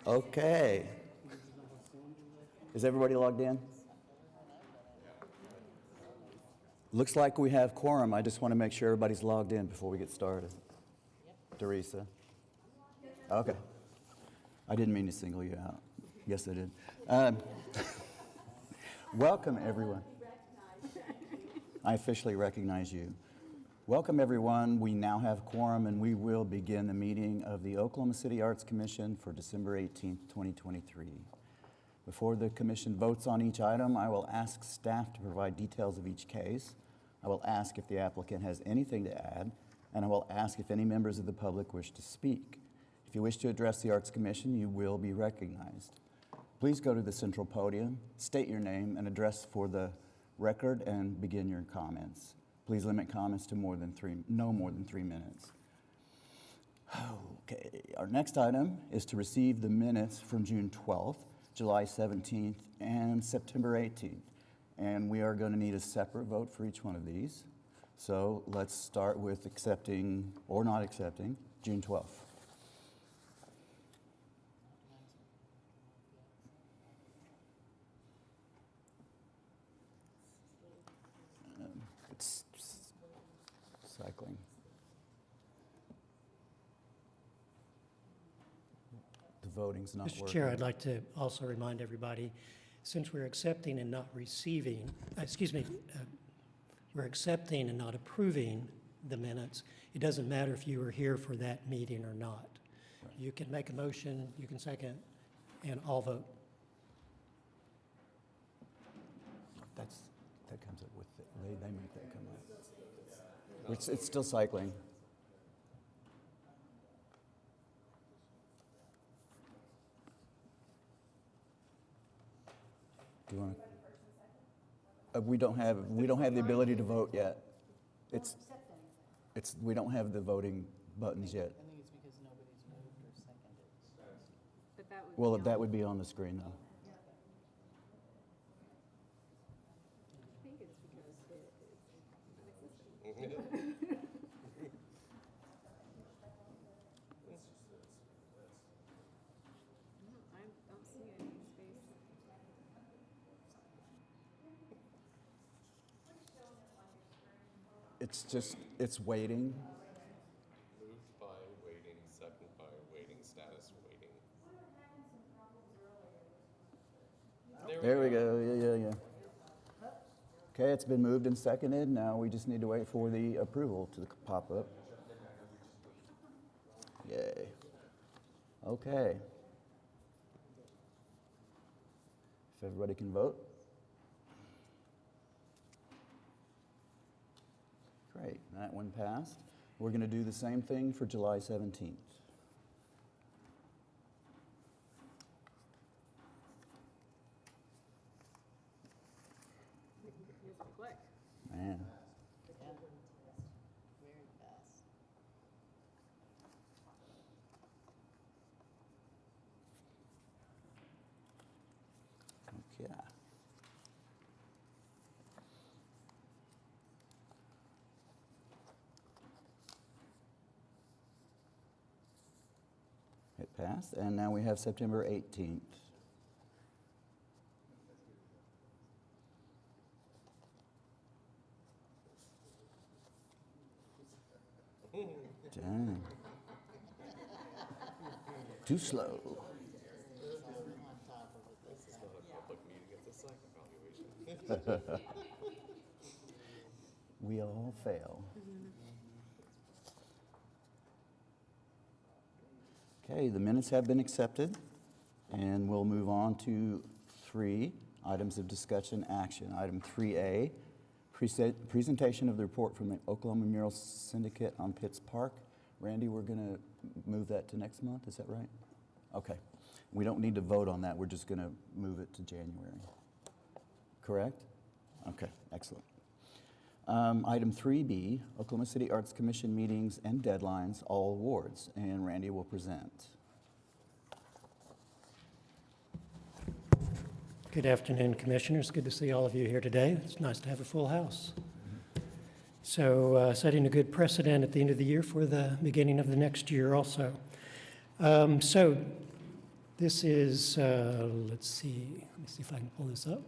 Okay. Is everybody logged in? Looks like we have quorum. I just want to make sure everybody's logged in before we get started. Teresa? Okay. I didn't mean to single you out. Yes, I did. Welcome, everyone. I officially recognize you. Welcome, everyone. We now have quorum, and we will begin the meeting of the Oklahoma City Arts Commission for December 18th, 2023. Before the commission votes on each item, I will ask staff to provide details of each case. I will ask if the applicant has anything to add, and I will ask if any members of the public wish to speak. If you wish to address the Arts Commission, you will be recognized. Please go to the central podium, state your name and address for the record, and begin your comments. Please limit comments to no more than 3 minutes. Okay, our next item is to receive the minutes from June 12th, July 17th, and September 18th. And we are going to need a separate vote for each one of these. So let's start with accepting or not accepting June 12th. It's cycling. The voting's not working. Mr. Chair, I'd like to also remind everybody, since we're accepting and not receiving, we're accepting and not approving the minutes, it doesn't matter if you were here for that meeting or not. Right. You can make a motion, you can second, and I'll vote. That comes up with it. They make that come up. It's still cycling. Do you want to? We don't have the ability to vote yet. We don't have the voting buttons yet. I think it's because nobody's moved or seconded. But that would Well, that would be on the screen though. I think it's because it's non-existent. No, I don't see any space. It's waiting. Moved by waiting, second by waiting, status waiting. There we go. Yeah. Okay, it's been moved and seconded. Now we just need to wait for the approval to pop up. Yay. Okay. If everybody can vote. Great, that one passed. We're going to do the same thing for July 17th. Here's a click. Man. Yeah. Very fast. Okay. It passed, and now we have September 18th. Dang. Too slow. On top of it this time. Public meeting, it's a psych evaluation. We all fail. Okay, the minutes have been accepted, and we'll move on to 3 items of discussion action. Item 3A, presentation of the report from the Oklahoma Mural Syndicate on Pitts Park. Randy, we're going to move that to next month, is that right? Okay. We don't need to vote on that, we're just going to move it to January. Correct? Okay, excellent. Item 3B, Oklahoma City Arts Commission meetings and deadlines, all awards, and Randy will present. Good afternoon, Commissioners. Good to see all of you here today. It's nice to have a full house. So setting a good precedent at the end of the year for the beginning of the next year also. So This is, let's see if I can pull this up.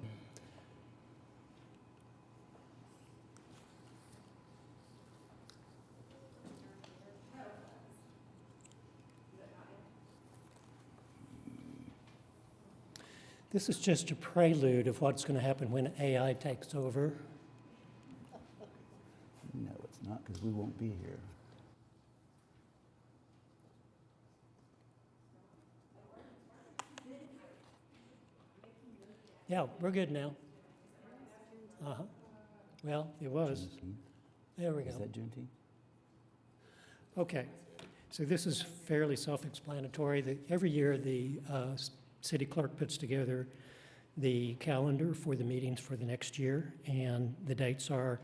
This is just a prelude of what's going to happen when AI takes over. No, it's not, because we won't be here. Yeah, we're good now. Uh-huh. Well, it was. Juneteenth? There we Is go. that Juneteenth? Okay, so this is fairly self-explanatory. Every year, the city clerk puts together the calendar for the meetings for the next year, and the dates are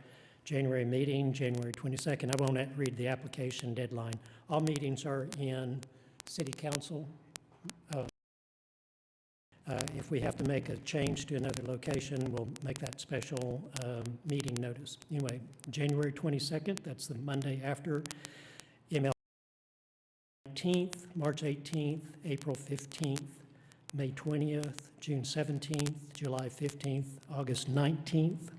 January meeting, January 22nd. I won't read the application deadline. All meetings are in city council. If we have to make a change to another location, we'll make that special meeting notice. Anyway, January 22nd, that's the Monday after ML 19th, March 18th, April 15th, May 20th, June 17th, July 15th, August 19th,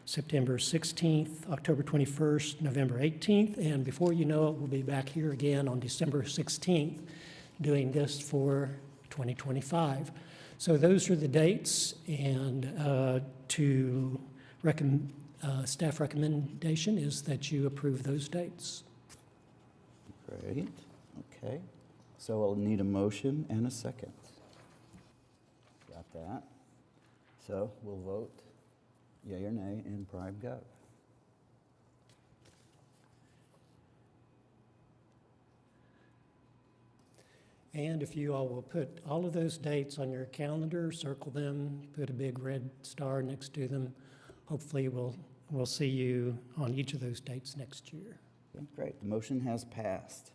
September 16th, October 21st, November 18th, and before you know it, we'll be back here again on December 16th doing this for 2025. So those are the dates, and staff recommendation is that you approve those dates. Great, okay. So I'll need a motion and a second. Got that. So we'll vote yea or nay in Prime Gov. And if you all will put all of those dates on your calendar, circle them, put a big red star next to them, hopefully we'll see you on each of those dates next year. Okay, great, the motion has passed.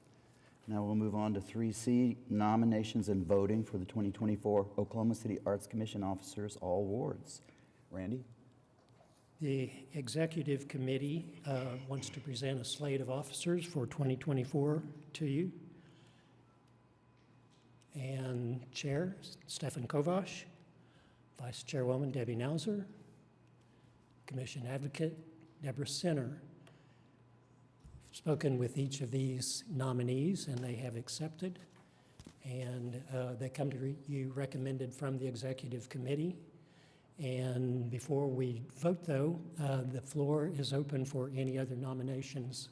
Now we'll move on to 3C, nominations and voting for the 2024 Oklahoma City Arts Commission officers, all wards. Randy? The executive committee wants to present a slate of officers for 2024 to you. And Chair Stefan Kovash, Vice Chairwoman Debbie Nauser, Commission Advocate Deborah Sinner. Spoken with each of these nominees, and they have accepted. And they come to you recommended from the executive committee. And before we vote, though, the floor is open for any other nominations,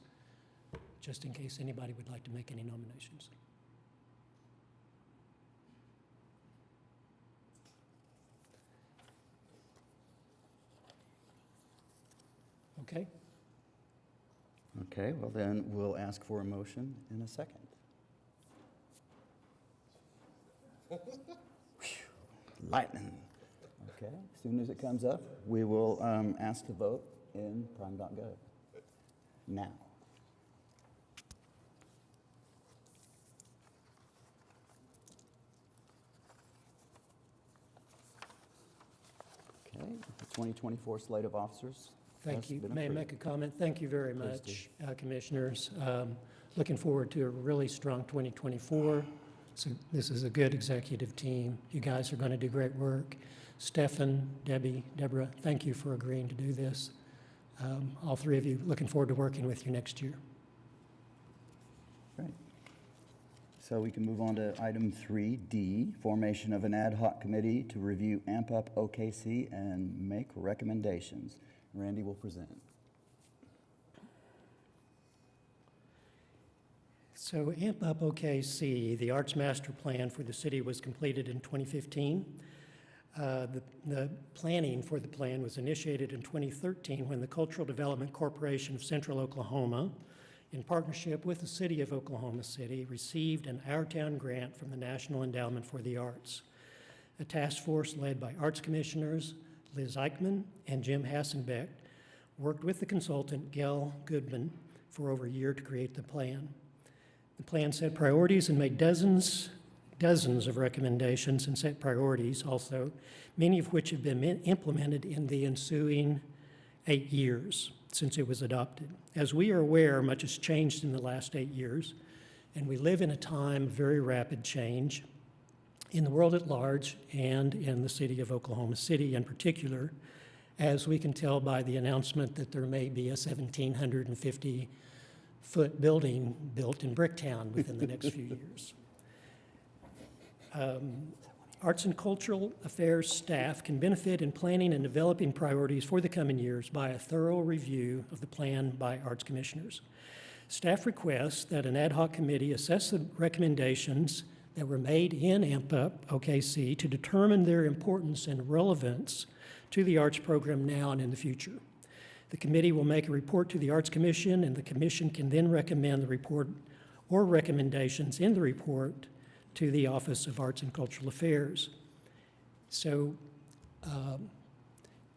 just in case anybody would like to make any nominations. Okay? Okay, well then, we'll ask for a motion in a second. Whew, lightning. Okay, as soon as it comes up, we will ask to vote in Prime.gov. Now. Okay, the 2024 slate of officers. Thank has you. been May I approved. make a comment? Thank you very Please much, Commissioners. Looking forward to a really strong 2024. So this is a good executive team. You guys are going to do great work. Stefan, Debbie, Deborah, thank you for agreeing to do this. All three of you, looking forward to working with you next year. Great. So we can move on to item 3D, formation of an ad hoc committee to review AMP Up OKC and make recommendations. Randy will present. So AMP Up OKC, the Arts Master Plan for the city was completed in 2015. The planning for the plan was initiated in 2013 when the Cultural Development Corporation of Central Oklahoma, in partnership with the City of Oklahoma City, received an Our Town grant from the National Endowment for the Arts. A task force led by Arts Commissioners Liz Eichmann and Jim Hassenbeck worked with the consultant Gail Goodman for over a year to create the plan. The plan set priorities and made dozens of recommendations and set priorities also, many of which have been implemented in the ensuing 8 years since it was adopted. As we are aware, much has changed in the last 8 years, and we live in a time of very rapid change. in the world at large and in the city of Oklahoma City in particular, as we can tell by the announcement that there may be a 1,750-foot building built in Bricktown within the next few years. Arts and Cultural Affairs staff can benefit in planning and developing priorities for the coming years by a thorough review of the plan by arts commissioners. Staff requests that an ad hoc committee assess the recommendations that were made in AMP-UP OKC to determine their importance and relevance to the arts program now and in the future. The committee will make a report to the Arts Commission, and the commission can then recommend the report or recommendations in the report to the Office of Arts and Cultural Affairs. So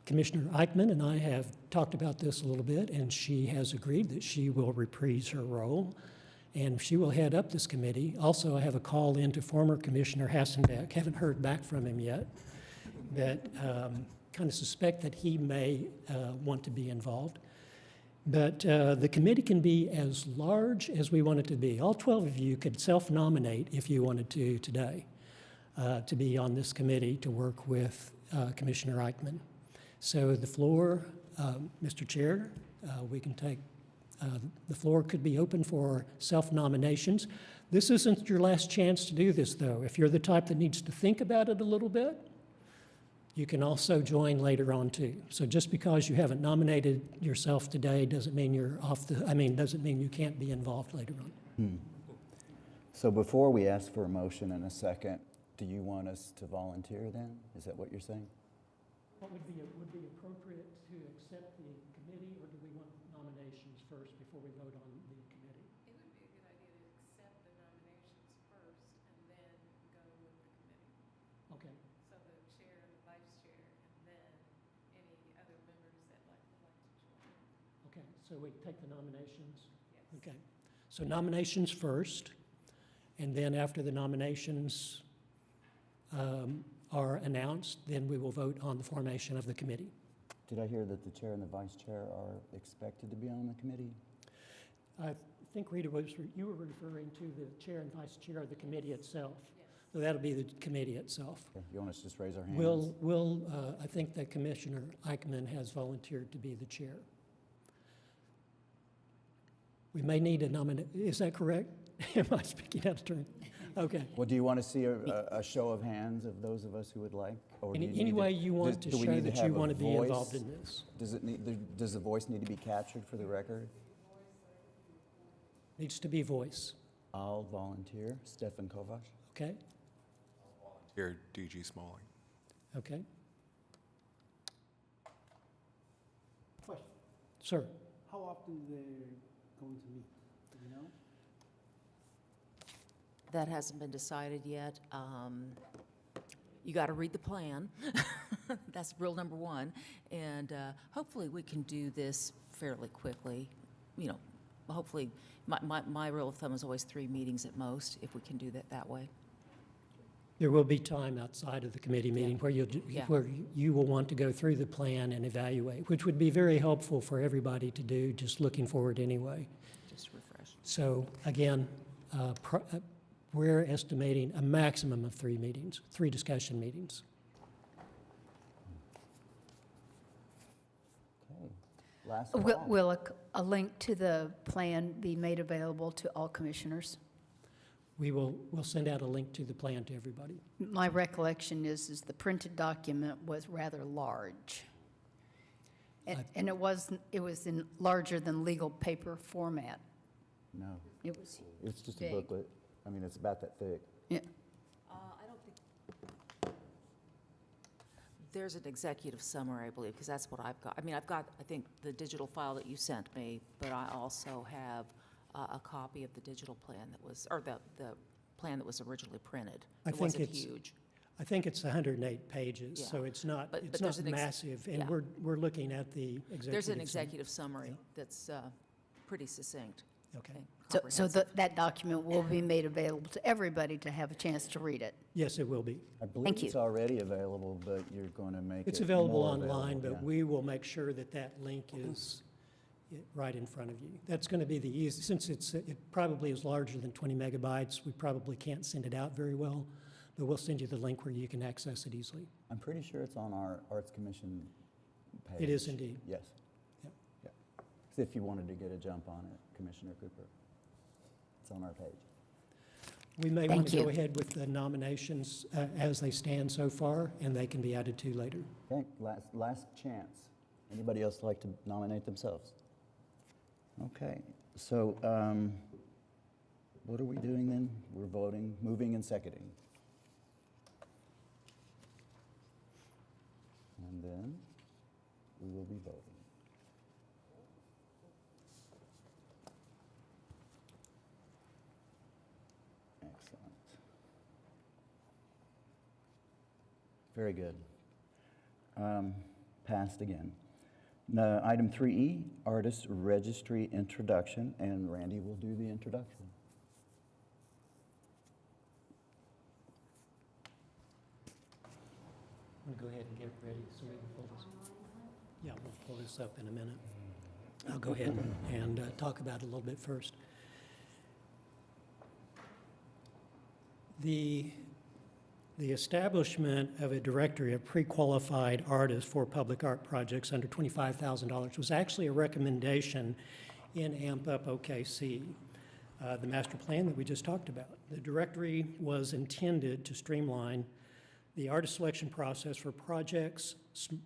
Commissioner Eichmann and I have talked about this a little bit, and she has agreed that she will reprise her role, and she will head up this committee. Also, I have a call in to former Commissioner Hassenbeck. Haven't heard back from him yet, but kind of suspect that he may want to be involved. But the committee can be as large as we want it to be. All 12 of you could self-nominate if you wanted to today to be on this committee to work with Commissioner Eichmann. So the floor, Mr. Chair, we can take, the floor could be open for self-nominations. This isn't your last chance to do this, though. If you're the type that needs to think about it a little bit, you can also join later on, too. So just because you haven't nominated yourself today doesn't mean you're off the, doesn't mean you can't be involved later on. So before we ask for a motion in a second, do you want us to volunteer then? Is that what you're saying? What would be appropriate to accept the committee, or do we want nominations first before we vote on the committee? It would be a good idea to accept the nominations first and then go with the committee. Okay. So the chair and the vice chair, and then any other members that would like to join. Okay, so we take the nominations? Yes. Okay. So nominations first, and then after the nominations are announced, then we will vote on the formation of the committee. Did I hear that the chair and the vice chair are expected to be on the committee? I think, Rita, you were referring to the chair and vice chair of the committee itself. Yes. So that'll be the committee itself. Okay, you want us to just raise our hands? I think that Commissioner Eichmann has volunteered to be the chair. We may need a nomination. Is that correct? Am I speaking out of turn? Okay. Well, do you want to see a show of hands of those of us who would like? Or do you need Any to- way you want to do we show need that you have a want to be voice? involved in this. Does the voice need to be captured for the record? Needs to be voice, I'll volunteer. Stefan Kovac. okay? Here, DG Smalling. Okay. Question, Sir, how often they're going to meet, do you know? That hasn't been decided yet. You got to read the plan. That's rule number one. And hopefully we can do this fairly quickly. You know, hopefully, my rule of thumb is always 3 meetings at most, if we can do that way. there will be time outside of the committee meeting where Yeah. where you will want to go through the plan and evaluate, which would be very helpful for everybody to do, just looking forward anyway. Just refresh. So again, we're estimating a maximum of 3 meetings, 3 discussion meetings. Okay. Last Will, call. will a link to the plan be made available to all commissioners? We'll send out a link to the plan to everybody. My recollection is the printed document was rather large. And it was in larger than legal paper format. No, It was, it's just a Big. booklet. I mean, it's about that thick. yeah, I don't think, there's an executive summary, I believe, because that's what I've got. I mean, I've got, I think, the digital file that you sent me, but I also have a copy of the digital plan that was, or the plan that was originally printed. I It think wasn't it's- huge. I think it's 108 pages, Yeah. so it's not, But it's there's not an massive, and yeah. we're looking at the executive. There's an summary. executive summary that's pretty succinct. Okay. and so comprehensive. that document will be made available to everybody to have a chance to read it. Yes, it will be. I believe Thank it's you. already available, but you're going to make it It's available more online, available, but yeah. we will make sure that that link is right in front of you. That's going to be the easiest, since it probably is larger than 20 megabytes, we probably can't send it out very well, but we'll send you the link where you can access it easily. I'm pretty sure it's on our Arts Commission page. It is indeed. Yes. Yep. Yeah. So if you wanted to get a jump on it, Commissioner Cooper, it's on our page. We may want Thank to go you. ahead with the nominations as they stand so far, and they can be added to later. Okay, last chance. Anybody else like to nominate themselves? Okay, so what are we doing then? We're voting, moving and seconding. And then we will be voting. Excellent. Very good. Passed again. Now, item 3E, Artist Registry Introduction, and Randy will do the introduction. I'm going to go ahead and get ready so we can pull this. Yeah, we'll pull this up in a minute. I'll go ahead and talk about it a little bit first. The establishment of a directory of pre-qualified artists for public art projects under $25,000 was actually a recommendation in AMP Up OKC, the master plan that we just talked about. The directory was intended to streamline the artist selection process for projects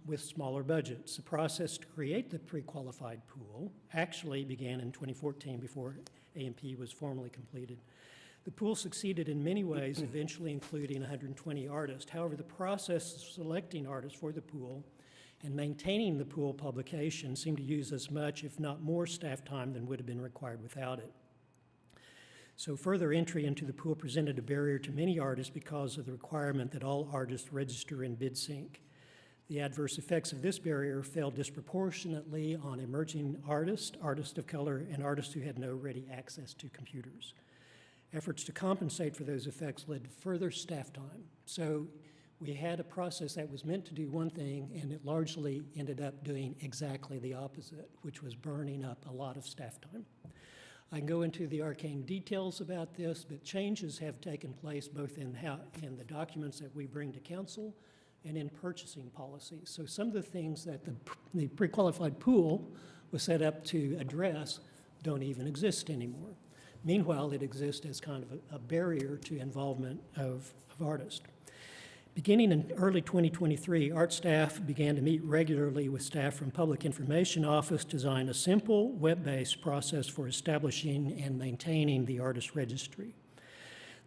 with smaller budgets. The process to create the pre-qualified pool actually began in 2014 before AMP was formally completed. The pool succeeded in many ways, eventually including 120 artists. However, the process of selecting artists for the pool and maintaining the pool publication seemed to use as much, if not more, staff time than would have been required without it. So further entry into the pool presented a barrier to many artists because of the requirement that all artists register in BidSync. The adverse effects of this barrier fell disproportionately on emerging artists, artists of color, and artists who had no ready access to computers. Efforts to compensate for those effects led to further staff time. So we had a process that was meant to do one thing, and it largely ended up doing exactly the opposite, which was burning up a lot of staff time. I can go into the arcane details about this, but changes have taken place both in the documents that we bring to council and in purchasing policies. So some of the things that the pre-qualified pool was set up to address don't even exist anymore. Meanwhile, it exists as kind of a barrier to involvement of artists. Beginning in early 2023, art staff began to meet regularly with staff from Public Information Office to design a simple, web-based process for establishing and maintaining the artist registry.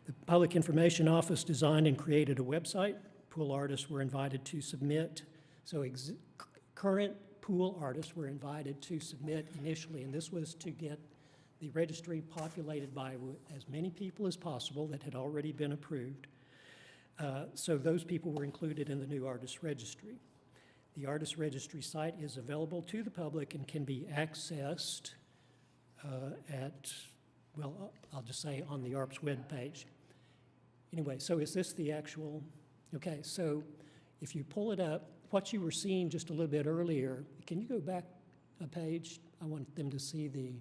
The Public Information Office designed and created a website. Pool artists were invited to submit. So current pool artists were invited to submit initially, and this was to get the registry populated by as many people as possible that had already been approved. So those people were included in the new artist registry. The artist registry site is available to the public and can be accessed I'll just say on the ARP's webpage. Anyway, so is this the actual, okay, so if you pull it up, what you were seeing just a little bit earlier, can you go back a page? I want them to see the,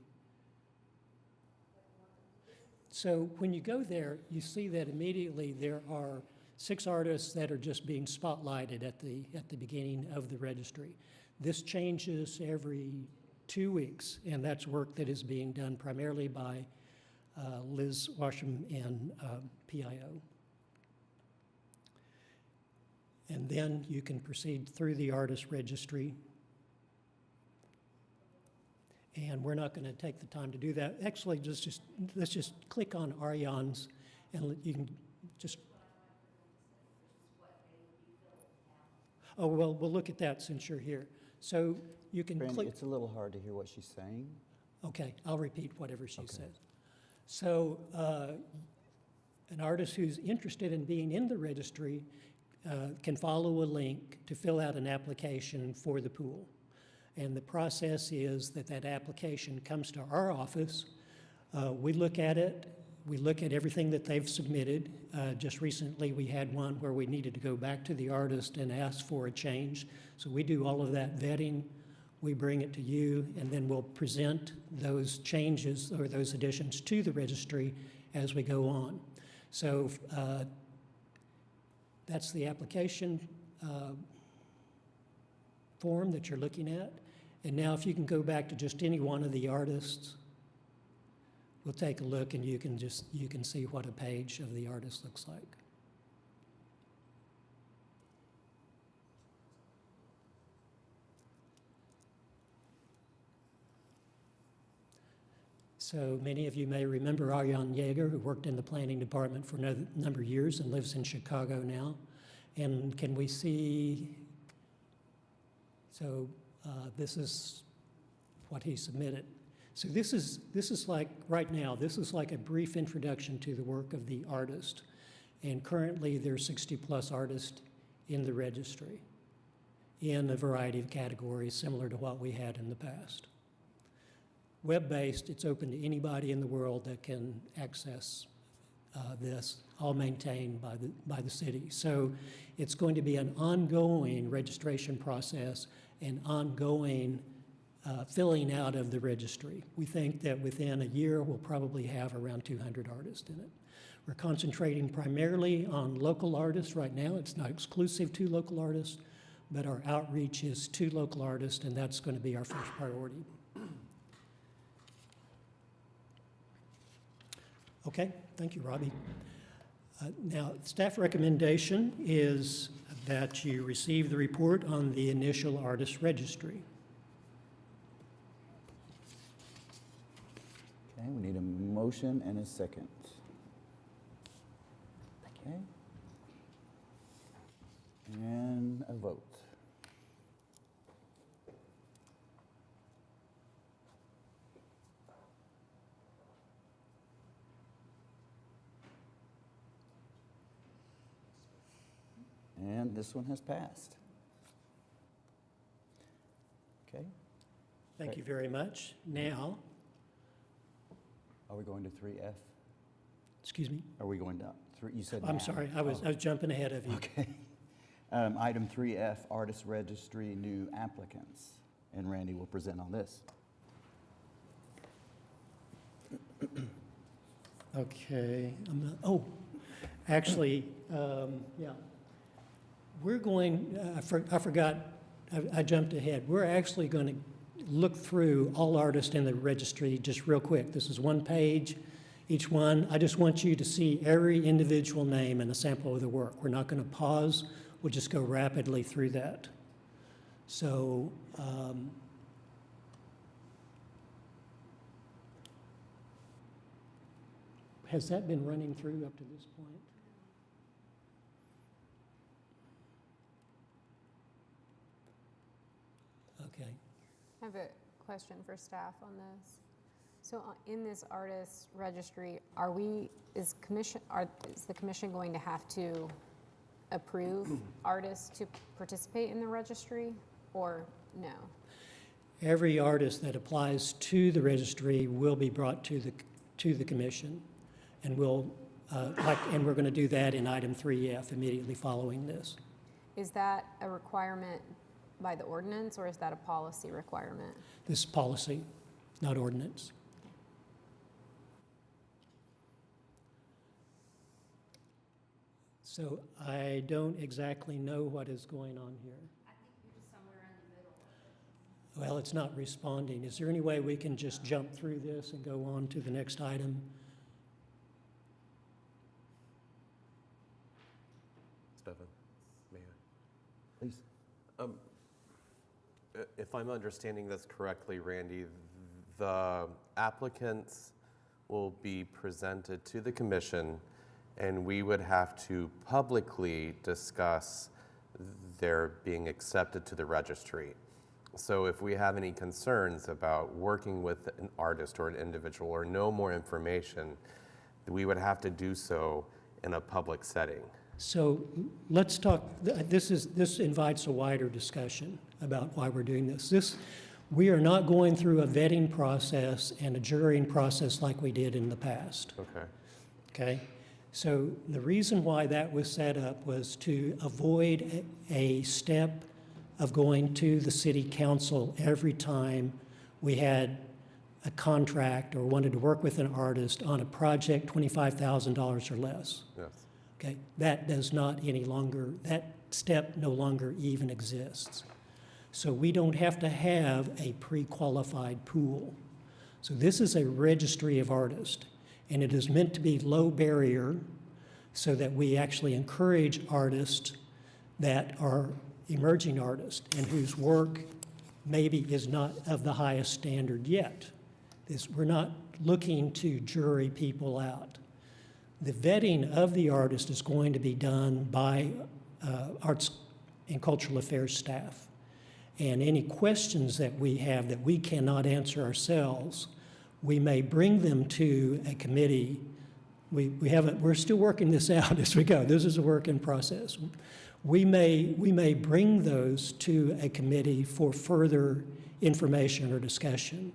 so when you go there, you see that immediately there are 6 artists that are just being spotlighted at the beginning of the registry. This changes every 2 weeks, and that's work that is being done primarily by Liz Washam and PIO. And then you can proceed through the artist registry. And we're not going to take the time to do that. Actually, let's just click on Ariane's, and you can just. Oh, well, we'll look at that since you're here. So you can Randy, click. it's a little hard to hear what she's saying. Okay, I'll repeat whatever she Okay. says. So an artist who's interested in being in the registry can follow a link to fill out an application for the pool. And the process is that application comes to our office. We look at it. We look at everything that they've submitted. Just recently, we had one where we needed to go back to the artist and ask for a change. So we do all of that vetting. We bring it to you, and then we'll present those changes or those additions to the registry as we go on. So That's the application form that you're looking at. And now if you can go back to just any one of the artists, we'll take a look and you can see what a page of the artist looks like. So many of you may remember Arjan Yeager, who worked in the planning department for a number of years and lives in Chicago now. And can we see, so this is what he submitted. So this is like, right now, this is like a brief introduction to the work of the artist. And currently there are 60+ artists in the registry in a variety of categories similar to what we had in the past. Web-based, it's open to anybody in the world that can access this, all maintained by the city. So it's going to be an ongoing registration process and ongoing filling out of the registry. We think that within a year, we'll probably have around 200 artists in it. We're concentrating primarily on local artists right now. It's not exclusive to local artists, but our outreach is to local artists, and that's going to be our first priority. Okay, thank you, Robbie. Now, staff recommendation is that you receive the report on the initial artist registry. Okay, we need a motion and a second. Okay. And a vote. And this one has passed. Okay, Thank you very much. Now, are we going to 3F? excuse me, Are we going to, you said I'm now. sorry, I was jumping ahead of you. Okay. Item 3F, Artist Registry, new applicants. And Randy will present on this. Okay, actually, yeah. We're going, I forgot, I jumped ahead. We're actually going to look through all artists in the registry just real quick. This is one page, each one. I just want you to see every individual name and a sample of the work. We're not going to pause. We'll just go rapidly through that. So, has that been running through up to this point? Okay. I have a question for staff on this. So in this artist registry, is the commission going to have to approve artists to participate in the registry, or no? Every artist that applies to the registry will be brought to the commission, and and we're going to do that in item 3F immediately following this. Is that a requirement by the ordinance, or is that a policy requirement? This is policy, not ordinance. So I don't exactly know what is going on here. I think you're just somewhere in the middle of it. Well, it's not responding. Is there any way we can just jump through this and go on to the next item? Stefan, may I? Please. If I'm understanding this correctly, Randy, the applicants will be presented to the commission, and we would have to publicly discuss their being accepted to the registry. So if we have any concerns about working with an artist or an individual or know more information, we would have to do so in a public setting. So let's talk, this invites a wider discussion about why we're doing this. We are not going through a vetting process and a jurying process like we did in the past. Okay. Okay? So the reason why that was set up was to avoid a step of going to the city council every time we had a contract or wanted to work with an artist on a project $25,000 or less. Yes. Okay, that does not any longer, that step no longer even exists. So we don't have to have a pre-qualified pool. So this is a registry of artists, and it is meant to be low barrier so that we actually encourage artists that are emerging artists and whose work maybe is not of the highest standard yet. We're not looking to jury people out. The vetting of the artist is going to be done by Arts and Cultural Affairs staff. And any questions that we have that we cannot answer ourselves, we may bring them to a committee. We're still working this out as we go. This is a work in process. We may bring those to a committee for further information or discussion.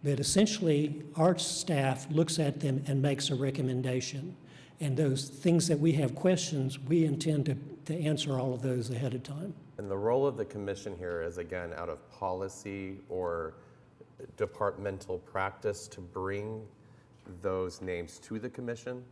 But essentially, our staff looks at them and makes a recommendation. And those things that we have questions, we intend to answer all of those ahead of time. And the role of the commission here is, again, out of policy or departmental practice to bring those names to the commission?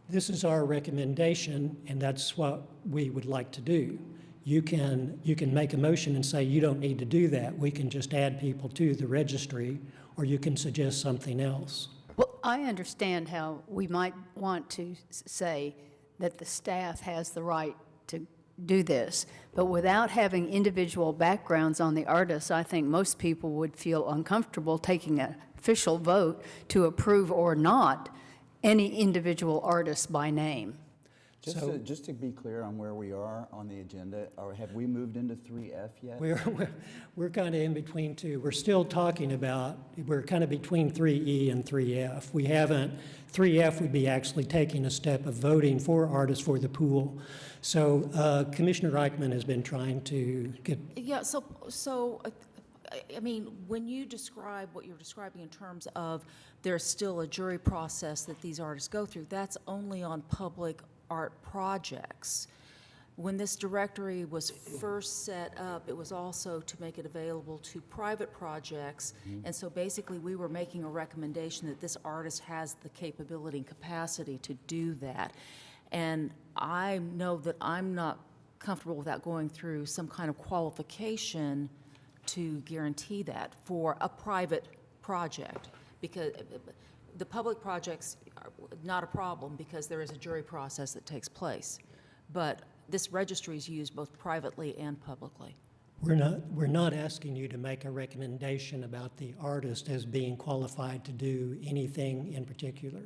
This is our recommendation, and that's what we would like to do. You can make a motion and say you don't need to do that. We can just add people to the registry, or you can suggest something else. Well, I understand how we might want to say that the staff has the right to do this, but without having individual backgrounds on the artists, I think most people would feel uncomfortable taking an official vote to approve or not any individual artist by name. Just to be clear on where we are on the agenda, or have we moved into 3F yet? We're kind of in between two. We're still talking about, we're kind of between 3E and 3F. 3F would be actually taking a step of voting for artists for the pool. So Commissioner Reichman has been trying to get. Yeah, I mean, when you describe what you're describing in terms of there's still a jury process that these artists go through, that's only on public art projects. When this directory was first set up, it was also to make it available to private projects. And so basically we were making a recommendation that this artist has the capability and capacity to do that. And I know that I'm not comfortable without going through some kind of qualification to guarantee that for a private project, because the public projects are not a problem because there is a jury process that takes place. But this registry is used both privately and publicly. We're not asking you to make a recommendation about the artist as being qualified to do anything in particular.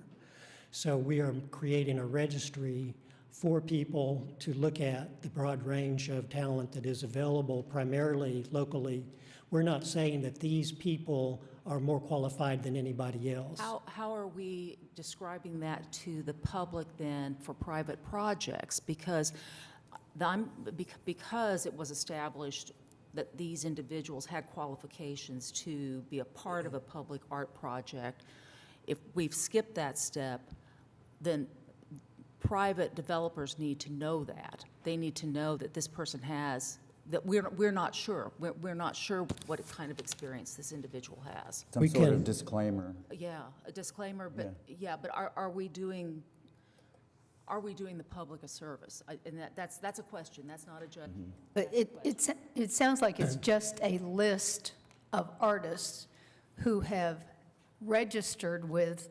So we are creating a registry for people to look at the broad range of talent that is available primarily locally. We're not saying that these people are more qualified than anybody else. How are we describing that to the public then for private projects? Because it was established that these individuals had qualifications to be a part of a public art project, if we've skipped that step, then private developers need to know that. They need to know that this person has, that we're not sure. We're not sure what kind of experience this individual has. Some sort of disclaimer. Yeah, a disclaimer, but but are we doing the public a service? And that's a question. That's not a judgment. But it sounds like it's just a list of artists who have registered with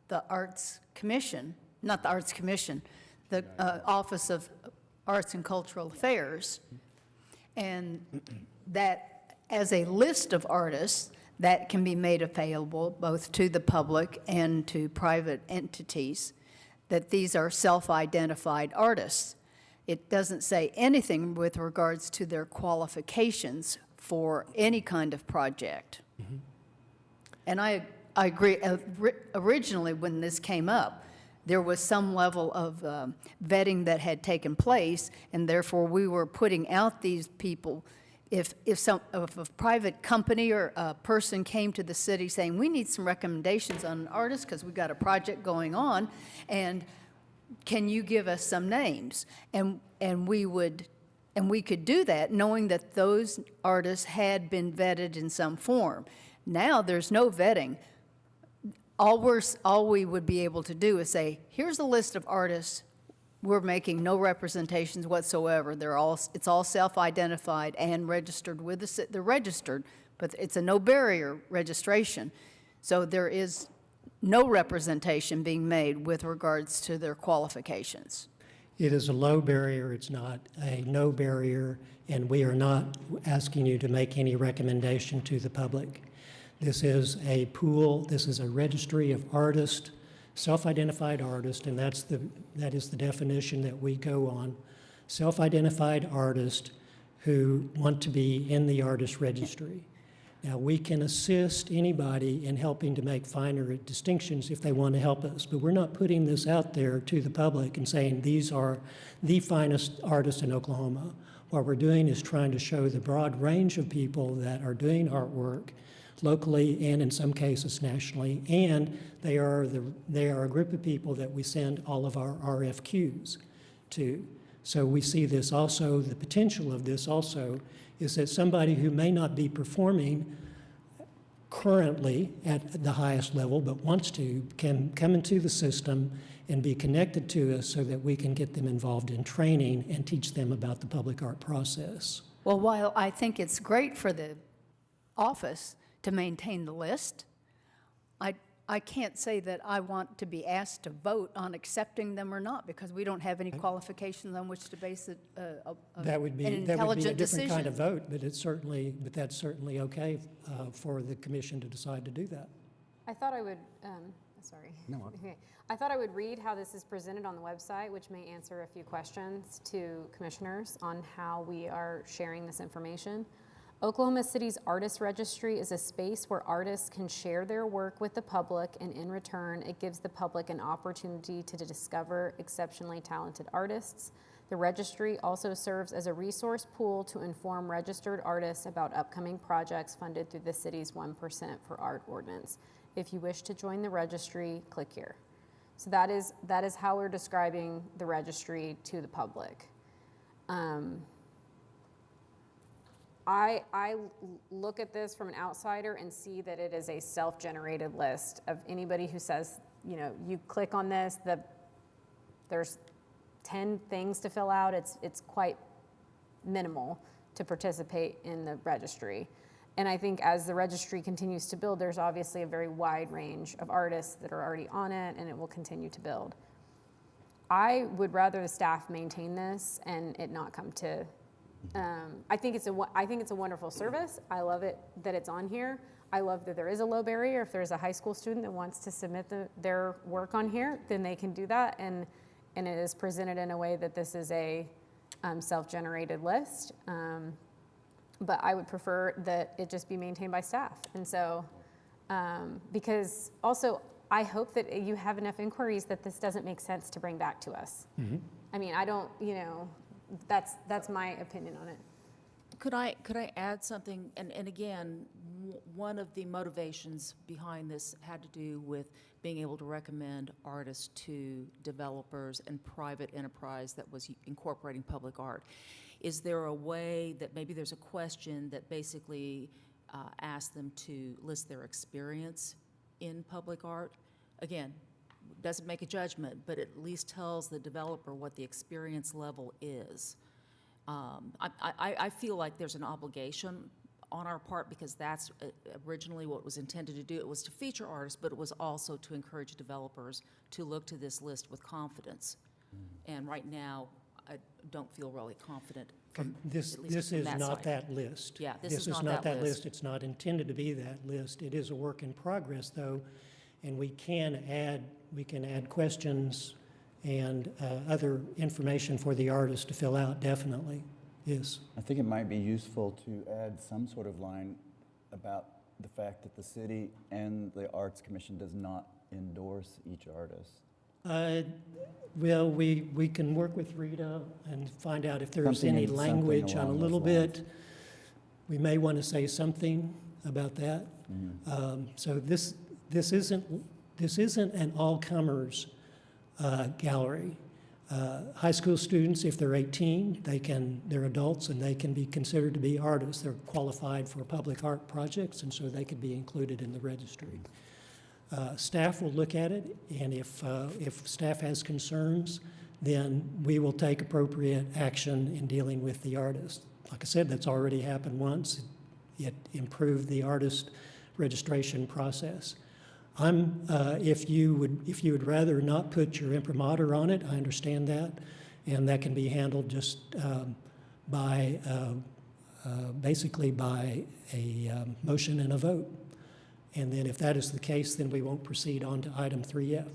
the Arts Commission, not the Arts Commission, the Office of Arts and Cultural Affairs, and that as a list of artists that can be made available both to the public and to private entities, that these are self-identified artists. It doesn't say anything with regards to their qualifications for any kind of project. Mm-hmm. And I agree. Originally, when this came up, there was some level of vetting that had taken place, and therefore we were putting out these people. If a private company or a person came to the city saying, we need some recommendations on an artist because we've got a project going on, and can you give us some names? And we could do that knowing that those artists had been vetted in some form. Now there's no vetting. all we would be able to do is say, here's a list of artists. We're making no representations whatsoever. It's all self-identified and registered with they're registered, but it's a no barrier registration. So there is no representation being made with regards to their qualifications. It is a low barrier, it's not a no barrier, and we are not asking you to make any recommendation to the public. This is a pool, this is a registry of artists, self-identified artists, and that is the definition that we go on. Self-identified artists who want to be in the artist registry. Now, we can assist anybody in helping to make finer distinctions if they want to help us, but we're not putting this out there to the public and saying these are the finest artists in Oklahoma. What we're doing is trying to show the broad range of people that are doing artwork locally and in some cases nationally, and they are a group of people that we send all of our RFQs to. So we see this also, the potential of this also is that somebody who may not be performing currently at the highest level but wants to can come into the system and be connected to us so that we can get them involved in training and teach them about the public art process. Well, while I think it's great for the office to maintain the list, I can't say that I want to be asked to vote on accepting them or not, because we don't have any qualifications on which to base it, That would be an a intelligent different kind of decision. vote, but that's certainly okay for the commission to decide to do that. I thought I would, sorry. Okay. I thought I would read how this is presented on the website, which may answer a few questions to commissioners on how we are sharing this information. Oklahoma City's Artist Registry is a space where artists can share their work with the public, and in return, it gives the public an opportunity to discover exceptionally talented artists. The registry also serves as a resource pool to inform registered artists about upcoming projects funded through the city's 1% for Art ordinance. If you wish to join the registry, click here. So that is how we're describing the registry to the public. I look at this from an outsider and see that it is a self-generated list of anybody who says, you click on this, there's 10 things to fill out. It's quite minimal to participate in the registry. And I think as the registry continues to build, there's obviously a very wide range of artists that are already on it, and it will continue to build. I would rather the staff maintain this and it not come to I think it's a wonderful service. I love it that it's on here. I love that there is a low barrier. If there's a high school student that wants to submit their work on here, then they can do that, and it is presented in a way that this is a self-generated list. But I would prefer that it just be maintained by staff. And so, because also I hope that you have enough inquiries that this doesn't make sense to bring back to us. Mm-hmm. I mean, I don't, that's my opinion on it. Could I add something? And again, one of the motivations behind this had to do with being able to recommend artists to developers and private enterprise that was incorporating public art. Is there a way that maybe there's a question that basically asks them to list their experience in public art? Again, doesn't make a judgment, but at least tells the developer what the experience level is. I feel like there's an obligation on our part, because that's originally what was intended to do. It was to feature artists, but it was also to encourage developers to look to this list with confidence. And right now, I don't feel really confident from, This at least is from that not side. that list. Yeah, this is not that list. It's not intended to be that list. It is a work in progress, though, and we can add questions and other information for the artist to fill out, definitely, yes. I think it might be useful to add some sort of line about the fact that the city and the Arts Commission does not endorse each artist. Well, we can work with Rita and find out if there's Something any something language on a along those little lines. bit. We may want to say something about that. So this isn't an all-comers gallery. High school students, if they're 18, they're adults and they can be considered to be artists. They're qualified for public art projects, and so they could be included in the registry. Staff will look at it, and if staff has concerns, then we will take appropriate action in dealing with the artist. Like I said, that's already happened once. It improved the artist registration process. If you would rather not put your imprimatur on it, I understand that, and that can be handled just basically by a motion and a vote. And then if that is the case, then we won't proceed on to item 3F.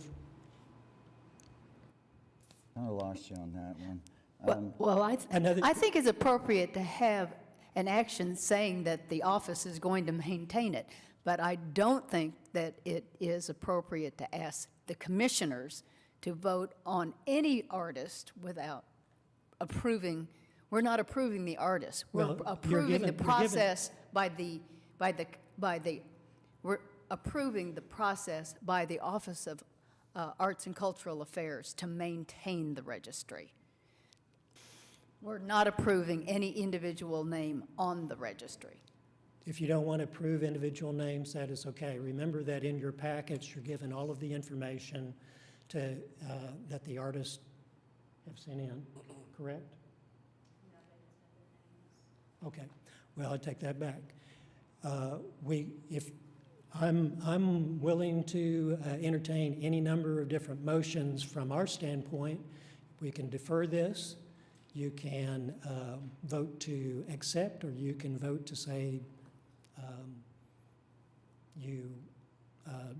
I lost you on that one. Well, Another- I think it's appropriate to have an action saying that the office is going to maintain it, but I don't think that it is appropriate to ask the commissioners to vote on any artist without approving. We're not approving the artist. We're Well, approving the you're given- process we're approving the process by the Office of Arts and Cultural Affairs to maintain the registry. We're not approving any individual name on the registry. If you don't want to approve individual names, that is okay. Remember that in your package, you're given all of the information that the artists have sent in, correct? Okay, well, I take that back. I'm willing to entertain any number of different motions from our standpoint. We can defer this. You can vote to accept, or you can vote to say you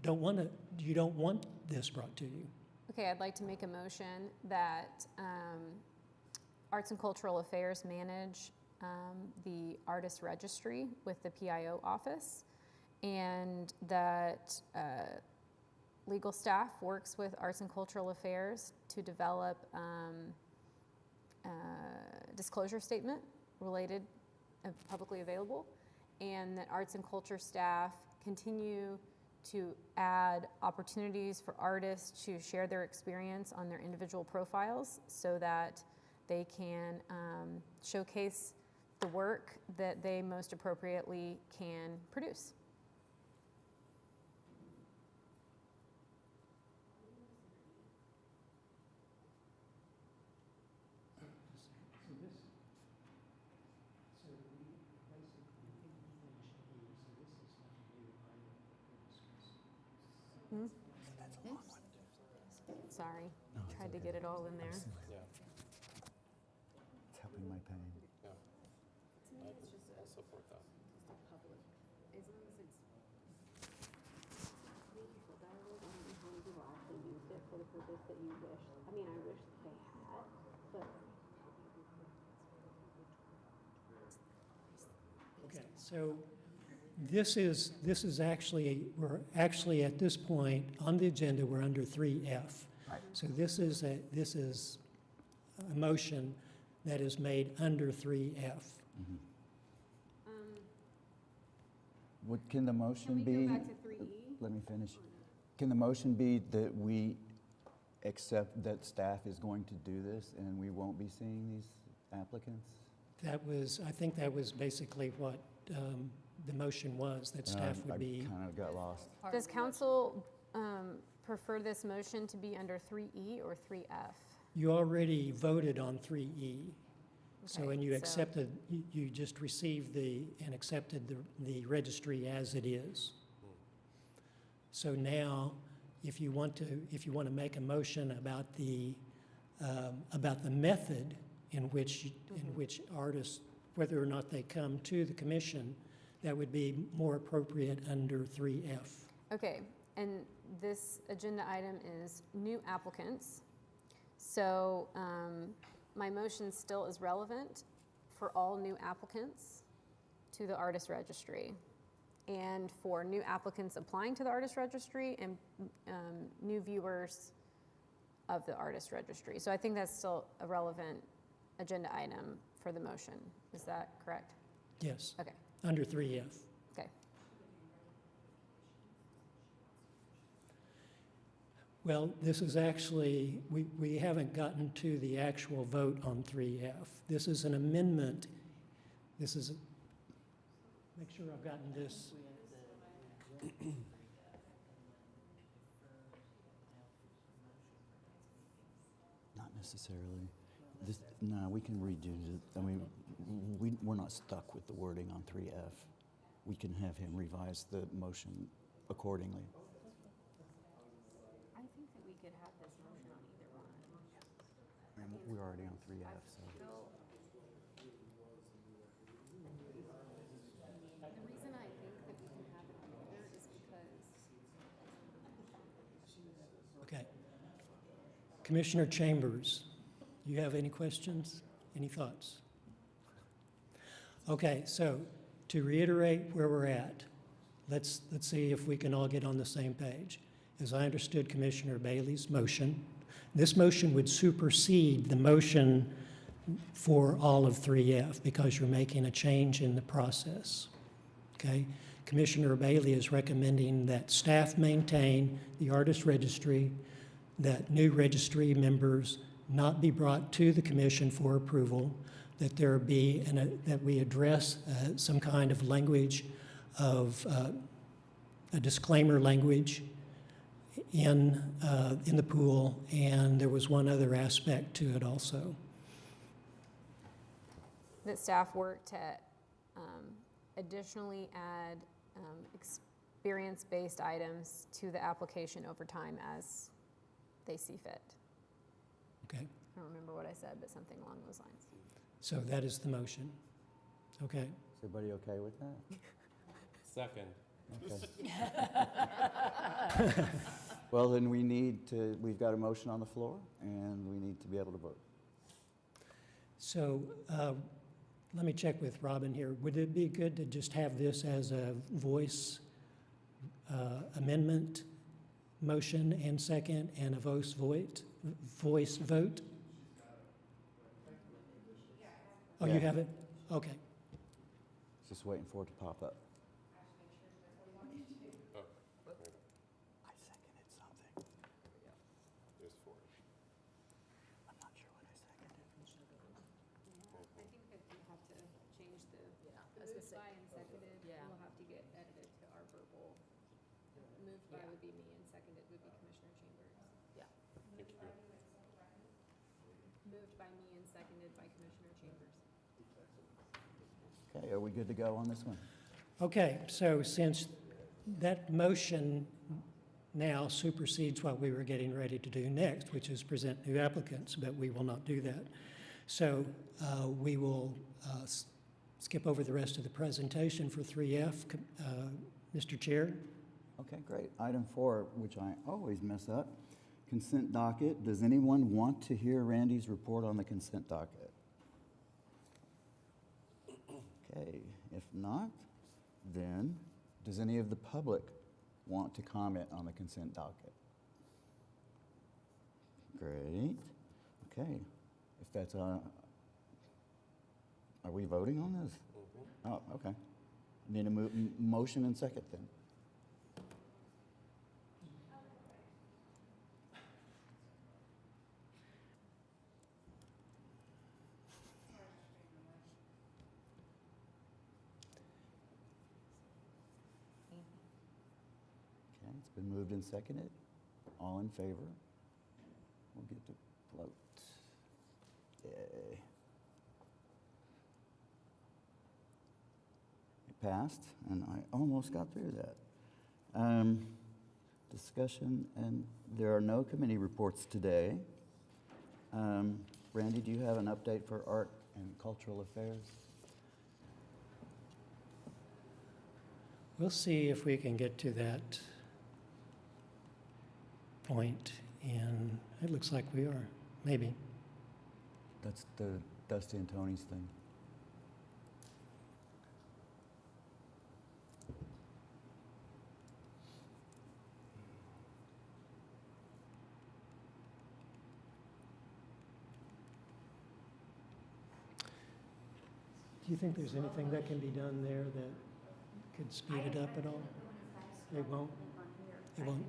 don't want this brought to you. Okay, I'd like to make a motion that Arts and Cultural Affairs manage the artist registry with the PIO office, and that legal staff works with Arts and Cultural Affairs to develop disclosure statement related and publicly available, and that arts and culture staff continue to add opportunities for artists to share their experience on their individual profiles so that they can showcase the work that they most appropriately can produce. Sorry, tried to get it all in there. It's helping my pain. I'll support that. Okay, so this is actually, we're actually at this point on the agenda, we're under 3F. Right. So this is a motion that is made under 3F. What can the motion be? Can we go back to 3E? Let me finish. Can the motion be that we accept that staff is going to do this and we won't be seeing these applicants? I think that was basically what the motion was, that staff would be. I kind of got lost. Does council prefer this motion to be under 3E or 3F? You already voted on 3E. So, Okay, and you so- accepted, you just received and accepted the registry as it is. So now, if you want to make a motion about the method in which artists, whether or not they come to the commission, that would be more appropriate under 3F. Okay, and this agenda item is new applicants. So my motion still is relevant for all new applicants to the artist registry, and for new applicants applying to the artist registry, and new viewers of the artist registry. So I think that's still a relevant agenda item for the motion. Is that correct? Yes, Okay, under 3F. okay. Well, this is actually, we haven't gotten to the actual vote on 3F. This is an amendment. This is, make sure I've gotten this. necessarily. No, we can redo it. I mean, we're not stuck with the wording on 3F. We can have him revise the motion accordingly. I think that we could have this motion on either one. And we're already on 3F, so. The reason I think that we can have it on either is because Okay. Commissioner Chambers, you have any questions, any thoughts? Okay, so to reiterate where we're at, let's see if we can all get on the same page. As I understood Commissioner Bailey's motion, this motion would supersede the motion for all of 3F because you're making a change in the process. Okay? Commissioner Bailey is recommending that staff maintain the artist registry, that new registry members not be brought to the commission for approval, that there be, that we address some kind of language of a disclaimer language in the pool, and there was one other aspect to it also. that staff work to additionally add experience-based items to the application over time as they see fit. Okay, I don't remember what I said, but something along those lines. so that is the motion. Okay, Is everybody okay with that? Second. Okay. Well, then we've got a motion on the floor, and we need to be able to vote. so let me check with Robin here. Would it be good to just have this as a voice amendment, motion and second, and a voice vote? Oh, you Yeah. have it? Okay. Just waiting for it to pop up. I seconded something. There's 4. I'm not sure what I seconded. I think that you have to change the moved by and seconded, Yeah. will have to get edited to our verbal. Moved by would be me and seconded would be Commissioner Chambers. Thank you. Moved by me and seconded by Commissioner Chambers. Okay, are we good to go on this one? Okay, so since that motion now supersedes what we were getting ready to do next, which is present new applicants, but we will not do that. So we will skip over the rest of the presentation for 3F. Mr. Chair? Okay, great. Item 4, which I always mess up, consent docket. Does anyone want to hear Randy's report on the consent docket? Okay, if not, then does any of the public want to comment on the consent docket? Great. Okay, if that's are we voting on this? Oh, okay. Need a motion and second then. Okay, it's been moved and seconded. All in favor? We'll get to float. Yay. It passed, and I almost got through that. Discussion, and there are no committee reports today. Randy, do you have an update for Art and Cultural Affairs? We'll see if we can get to that point, and it looks like we are, maybe. That's the Dusty and Tony's thing. Do you think there's anything that can be done there that could speed it up at all? It won't? It won't?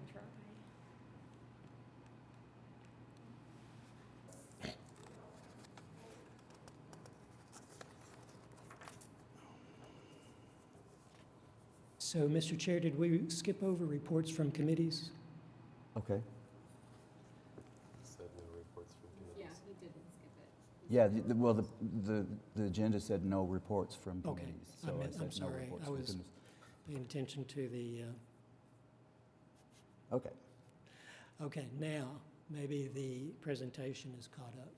So, Mr. Chair, did we skip over reports from committees? Okay. Said no reports from committees. Yeah, well, the agenda said no reports from Okay, committees. So I said I'm no sorry, reports I from was committees. paying attention to the, Okay. okay, now, maybe the presentation is caught up.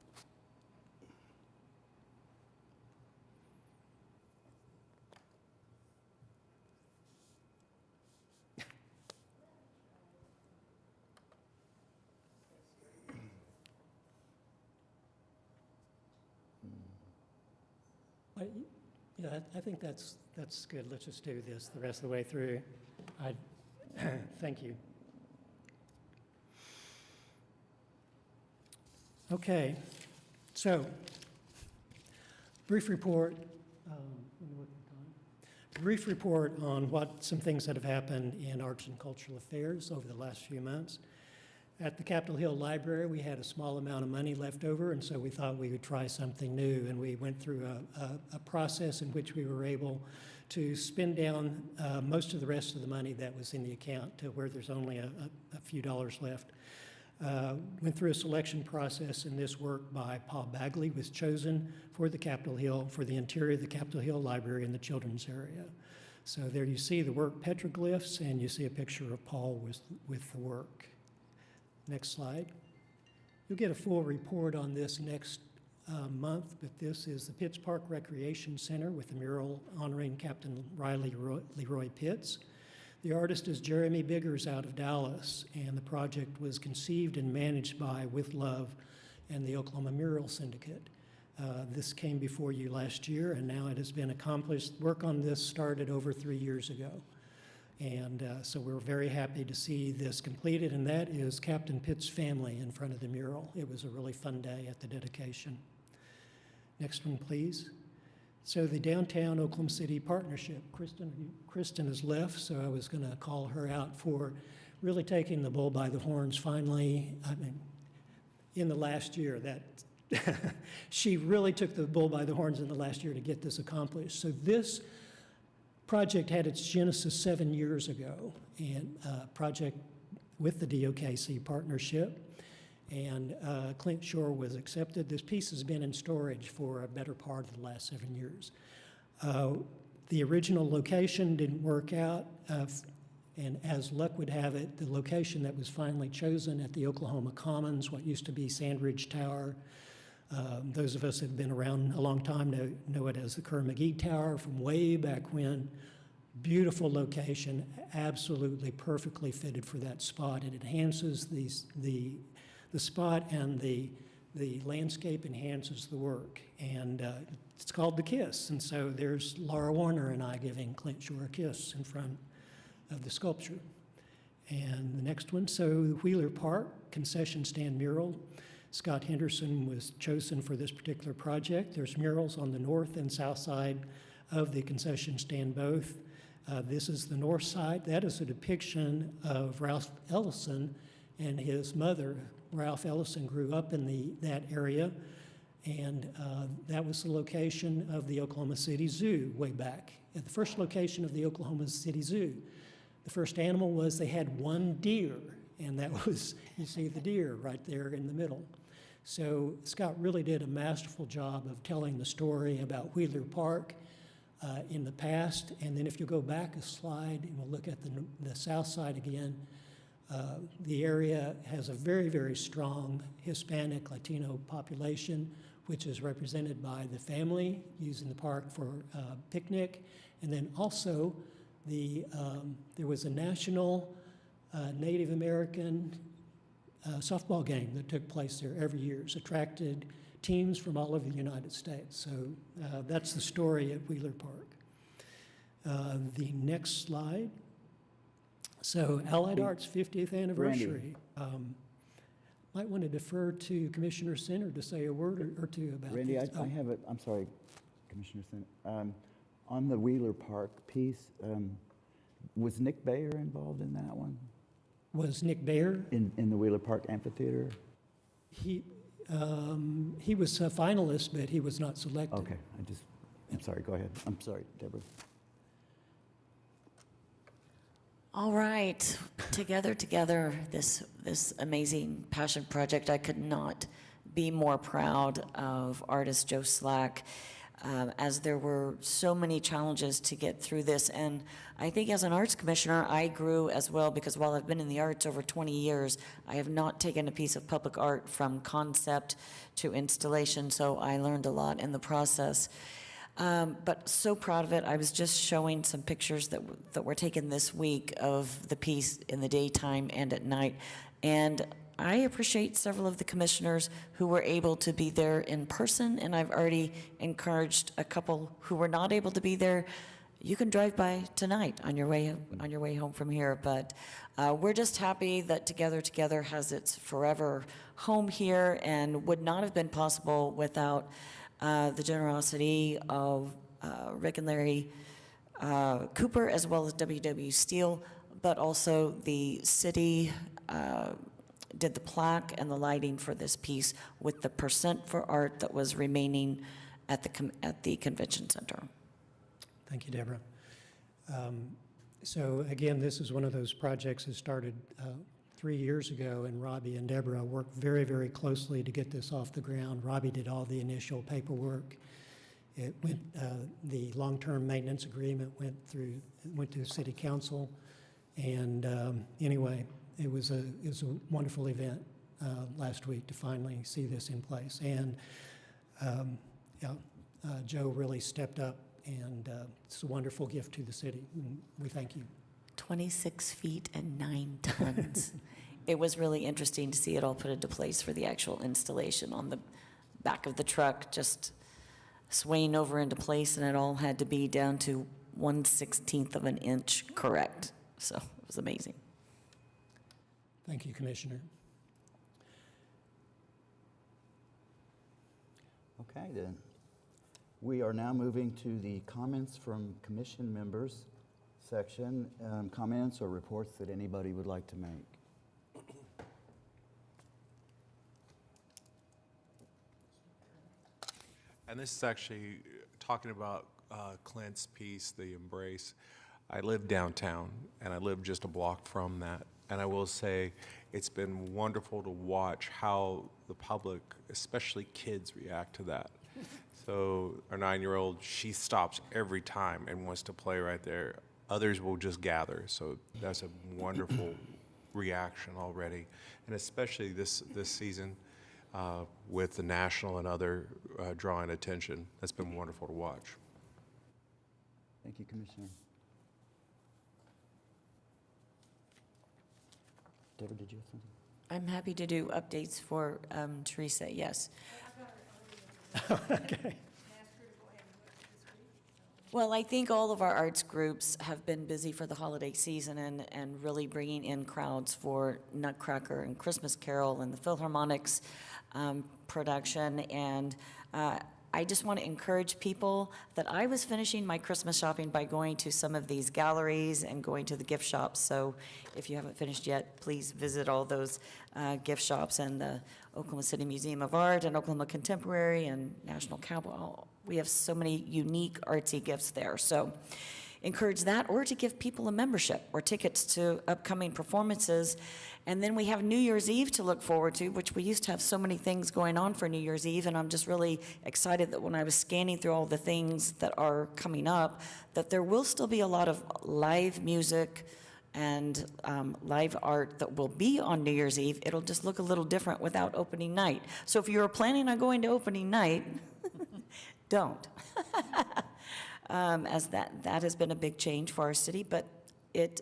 Yeah, I think that's good. Let's just do this the rest of the way through. Thank you. Okay, so, brief report, let me look at the time. Brief report on some things that have happened in arts and cultural affairs over the last few months. At the Capitol Hill Library, we had a small amount of money left over, and so we thought we would try something new, and we went through a process in which we were able to spend down most of the rest of the money that was in the account to where there's only a few dollars left. Went through a selection process, and this work by Paul Bagley was chosen for the Capitol Hill, for the interior of the Capitol Hill Library in the children's area. So there you see the work petroglyphs, and you see a picture of Paul with the work. Next slide. You'll get a full report on this next month, but this is the Pitts Park Recreation Center with a mural honoring Captain Riley Leroy Pitts. The artist is Jeremy Biggers out of Dallas, and the project was conceived and managed by With Love and the Oklahoma Mural Syndicate. This came before you last year, and now it has been accomplished. Work on this started over 3 years ago. And so we're very happy to see this completed, and that is Captain Pitt's family in front of the mural. It was a really fun day at the dedication. Next one, please. So the Downtown Oklahoma City Partnership. Kristen has left, so I was going to call her out for really taking the bull by the horns finally. I mean, in the last year, she really took the bull by the horns in the last year to get this accomplished. So this project had its genesis 7 years ago, and project with the DOKC partnership, and Clint Shore was accepted. This piece has been in storage for a better part of the last 7 years. The original location didn't work out, and as luck would have it, the location that was finally chosen at the Oklahoma Commons, what used to be Sandridge Tower, those of us that have been around a long time know it as the Kerr-McGee Tower from way back when. Beautiful location, absolutely perfectly fitted for that spot. It enhances the spot, and the landscape enhances the work. And it's called The Kiss. And so there's Laura Warner and I giving Clint Shore a kiss in front of the sculpture. And the next one, so the Wheeler Park concession stand mural. Scott Henderson was chosen for this particular project. There's murals on the north and south side of the concession stand both. This is the north side. That is a depiction of Ralph Ellison and his mother. Ralph Ellison grew up in that area, and that was the location of the Oklahoma City Zoo way back. At the first location of the Oklahoma City Zoo, the first animal was they had one deer, and that was, you see the deer right there in the middle. So Scott really did a masterful job of telling the story about Wheeler Park in the past. And then if you go back a slide, and we'll look at the south side again, the area has a very, very strong Hispanic Latino population, which is represented by the family using the park for picnic. And then also there was a national Native American softball game that took place there every year. It's attracted teams from all over the United States. So that's the story at Wheeler Park. The next slide. So Allied Arts 50th anniversary. Might want to defer to Commissioner Center to say a word or two about Randy, this. I have it, I'm sorry, Commissioner Sen. On the Wheeler Park piece, was Nick Bayer involved in that one? Was Nick Bayer? In the Wheeler Park Amphitheater? He was a finalist, but he was not selected. Okay, I'm sorry, go ahead. I'm sorry, Deborah. All right, together, this amazing passion project. I could not be more proud of artist Joe Slack, as there were so many challenges to get through this. And I think as an arts commissioner, I grew as well, because while I've been in the arts over 20 years, I have not taken a piece of public art from concept to installation, so I learned a lot in the process. But so proud of it. I was just showing some pictures that were taken this week of the piece in the daytime and at night. And I appreciate several of the commissioners who were able to be there in person, and I've already encouraged a couple who were not able to be there. You can drive by tonight on your way home from here. But we're just happy that Together has its forever home here, and would not have been possible without the generosity of Rick and Larry Cooper, as well as W.W. Steele, but also the city did the plaque and the lighting for this piece with the percent for art that was remaining at the convention center. Thank you, Deborah. So again, this is one of those projects that started 3 years ago, and Robbie and Deborah worked very, very closely to get this off the ground. Robbie did all the initial paperwork. It went, the long-term maintenance agreement went to City Council, and anyway, it was a wonderful event last week to finally see this in place. And Joe really stepped up, and it's a wonderful gift to the city. And we thank you. 26 feet and 9 tons. It was really interesting to see it all put into place for the actual installation on the back of the truck, just swaying over into place, and it all had to be down to 1/16 of an inch correct. So it was amazing. Thank you, Commissioner. Okay, then. We are now moving to the comments from commission members section. Comments or reports that anybody would like to make? And this is actually talking about Clint's piece, The Embrace. I live downtown, and I live just a block from that. And I will say, it's been wonderful to watch how the public, especially kids, react to that. So our 9-year-old, she stops every time and wants to play right there. Others will just gather. So that's a wonderful reaction already. And especially this season with the national and other drawing attention. That's been wonderful to watch. Thank you, Commissioner. Deborah, did you have something? I'm happy to do updates for Teresa, yes. Okay. Well, I think all of our arts groups have been busy for the holiday season and really bringing in crowds for Nutcracker and Christmas Carol and the Philharmonic's production. And I just want to encourage people that I was finishing my Christmas shopping by going to some of these galleries and going to the gift shops. So if you haven't finished yet, please visit all those gift shops and the Oklahoma City Museum of Art and Oklahoma Contemporary and National Cowboy. We have so many unique artsy gifts there. So encourage that, or to give people a membership or tickets to upcoming performances. And then we have New Year's Eve to look forward to, which we used to have so many things going on for New Year's Eve, and I'm just really excited that when I was scanning through all the things that are coming up, that there will still be a lot of live music and live art that will be on New Year's Eve. It'll just look a little different without opening night. So if you were planning on going to opening night, don't. As that has been a big change for our city, but it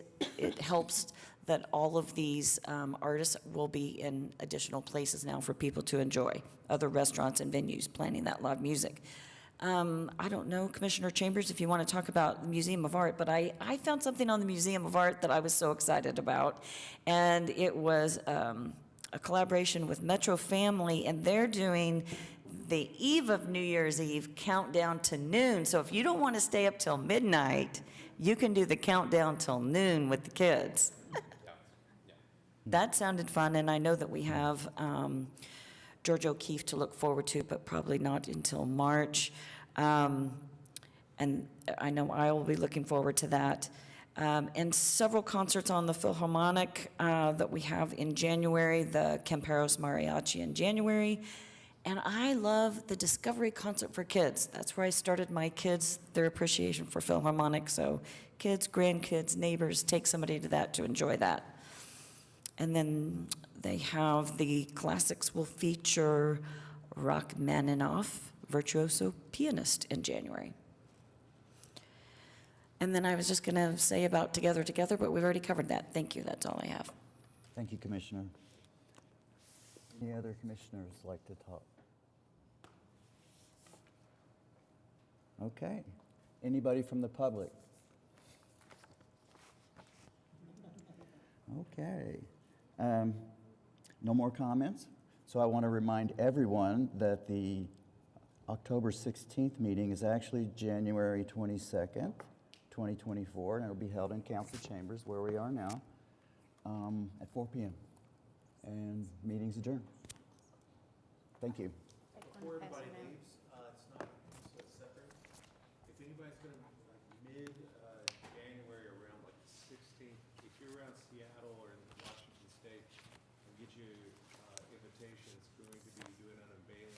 helps that all of these artists will be in additional places now for people to enjoy, other restaurants and venues planning that live music. I don't know, Commissioner Chambers, if you want to talk about the Museum of Art, but I found something on the Museum of Art that I was so excited about, and it was a collaboration with Metro Family, and they're doing the eve of New Year's Eve countdown to noon. So if you don't want to stay up till midnight, you can do the countdown till noon with the kids. That sounded fun, and I know that we have George O'Keeffe to look forward to, but probably not until March. And I know I will be looking forward to that. And several concerts on the Philharmonic that we have in January, the Camperos Mariachi in January, And I love the Discovery Concert for Kids. That's where I started my kids, their appreciation for Philharmonic. So kids, grandkids, neighbors, take somebody to that to enjoy that. And then they have the classics will feature Rachmaninoff, virtuoso pianist, in January. And then I was just going to say about Together Together, but we've already covered that. Thank you. That's all I have. Thank you, Commissioner. Any other commissioners like to talk? Okay. Anybody from the public? Okay. No more comments? So I want to remind everyone that the October 16th meeting is actually January 22nd, 2024, and it'll be held in council chambers where we are now at 4 p.m. And meeting's adjourned. Thank you. Before everybody leaves, it's not so separate. If anybody's gonna, like, mid-January, around like the 16th, if you're around Seattle or in Washington State, I'll get you invitation. It's going to be doing an unveiling